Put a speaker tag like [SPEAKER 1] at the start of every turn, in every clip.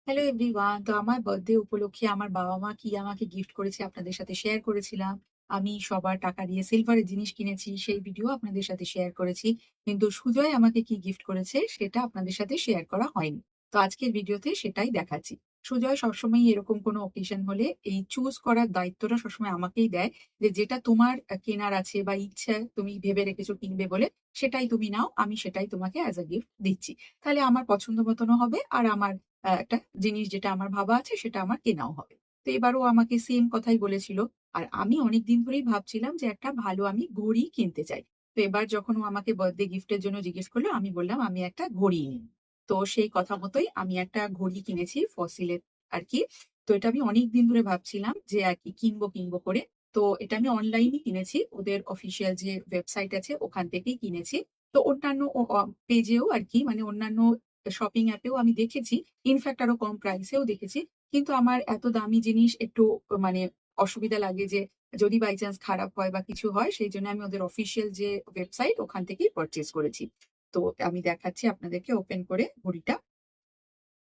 [SPEAKER 1] Hello everyone. তো আমার birthday উপলক্ষে আমার বাবা-মা কি আমাকে গিফট করেছে আপনাদের সাথে শেয়ার করেছিলাম। আমি সবার টাকা দিয়ে সিলভারের জিনিস কিনেছি, সেই ভিডিও আপনাদের সাথে শেয়ার করেছি। কিন্তু সুজয় আমাকে কি গিফট করেছে সেটা আপনাদের সাথে শেয়ার করা হয়নি। তো আজকের ভিডিওতে সেটাই দেখাচ্ছি। সুজয় সবসময়ই এরকম কোনো অকেশন হলে এই চুজ করার দায়িত্বটা সবসময় আমাকেই দেয় যে, যেটা তোমার কেনার আছে বা ইচ্ছা তুমি ভেবে রেখেছো কিনবে বলে, সেটাই তুমি নাও। আমি সেটাই তোমাকে অ্যাজ আ গিফট দিচ্ছি। তাহলে আমার পছন্দ মতনও হবে আর আমার একটা জিনিস যেটা আমার ভাবা আছে সেটা আমার কেনাও হবে। তো এবারও আমাকে সেম কথাই বলেছিল। আর আমি অনেকদিন ধরেই ভাবছিলাম যে একটা ভালো আমি ঘড়ি কিনতে চাই। তো এবার যখন ও আমাকে বার্থডে গিফট এর জন্য জিজ্ঞেস করল, আমি বললাম আমি একটা ঘড়ি নিব। তো সেই কথা মতোই আমি একটা ঘড়ি কিনেছি ফসিলের আরকি। তো এটা আমি অনেকদিন ধরে ভাবছিলাম যে আরকি কিনবো করে। তো এটা আমি অনলাইনই কিনেছি। ওদের অফিসিয়াল যে ওয়েবসাইট আছে ওখান থেকেই কিনেছি। তো অন্যান্য ও পেজেও আরকি মানে অন্যান্য শপিং অ্যাপেও আমি দেখেছি। ইনফেক্ট আরো কম প্রাইস এও দেখেছি। কিন্তু আমার এত দামি জিনিস একটু মানে অসুবিধা লাগে যে যদি বাই চান্স খারাপ হয় বা কিছু হয় সেইজন্য আমি ওদের অফিসিয়াল যে ওয়েবসাইট ওখান থেকেই পারচেজ করেছি। তো আমি দেখাচ্ছি আপনাদেরকে ওপেন করে ঘড়িটা।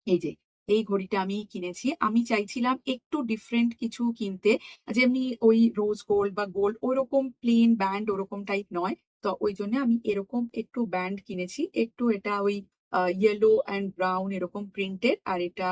[SPEAKER 1] এই যে, এই ঘড়িটা আমি কিনেছি। আমি চাইছিলাম একটু ডিফারেন্ট কিছু কিনতে। যেমনি ওই রোজ গোল্ড বা গোল্ড ওরকম প্লেন ব্যান্ড ওরকম টাইপ নয়। তো ঐজন্য আমি এরকম একটু ব্যান্ড কিনেছি। একটু এটা ওই ইয়েলো অ্যান্ড ব্রাউন এরকম প্রিন্টেড আর এটা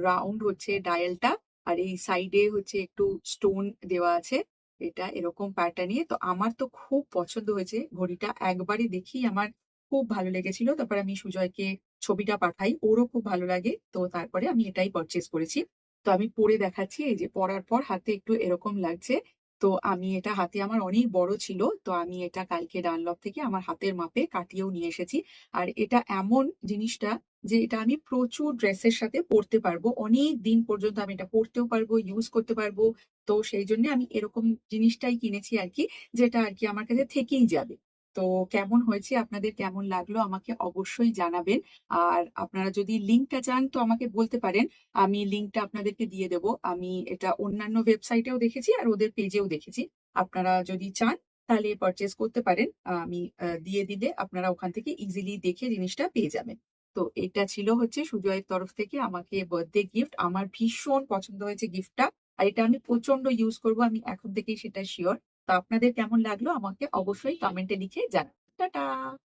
[SPEAKER 1] রাউন্ড হচ্ছে ডায়ালটা। আর এই সাইডে হচ্ছে একটু স্টোন দেওয়া আছে। এটা এরকম প্যাটার্ন এ। তো আমার তো খুব পছন্দ হয়েছে ঘড়িটা। একবারে দেখেই আমার খুব ভালো লেগেছিল। তারপরে আমি সুজয়কে ছবিটা পাঠাই। ওরও খুব ভালো লাগে। তো তারপরে আমি এটাই পারচেজ করেছি। তো আমি পরে দেখাচ্ছি। এই যে পরার পর হাতে একটু এরকম লাগছে। তো আমি এটা হাতে আমার অনেক বড় ছিল। তো আমি এটা কালকে ডানলপ থেকে আমার হাতের মাপে কাটিয়েও নিয়ে এসেছি। আর এটা এমন জিনিসটা যে এটা আমি প্রচুর ড্রেসের সাথে পরতে পারবো। অনেক দিন পর্যন্ত আমি এটা পরতেও পারবো, ইউজ করতে পারবো। তো সেইজন্যে আমি এরকম জিনিসটাই কিনেছি আরকি। যেটা আরকি আমার কাছে থেকেই যাবে। তো কেমন হয়েছে, আপনাদের কেমন লাগলো আমাকে অবশ্যই জানাবেন। আর আপনারা যদি লিঙ্কটা চান তো আমাকে বলতে পারেন। আমি লিঙ্কটা আপনাদেরকে দিয়ে দেব। আমি এটা অন্যান্য ওয়েবসাইটেও দেখেছি আর ওদের পেজেও দেখেছি। আপনারা যদি চান তাহলে পারচেজ করতে পারেন। আমি দিয়ে দিলে আপনারা ওখান থেকে ইজিলি দেখে জিনিসটা পেয়ে যাবেন। তো এটা ছিল হচ্ছে সুজয়ের তরফ থেকে আমাকে বার্থডে গিফট। আমার ভীষণ পছন্দ হয়েছে গিফটটা। আর এটা আমি প্রচন্ড ইউজ করব। আমি এখন থেকেই সেটা সিউর। তো আপনাদের কেমন লাগলো আমাকে অবশ্যই কমেন্টে লিখে জানাবেন। টাটা!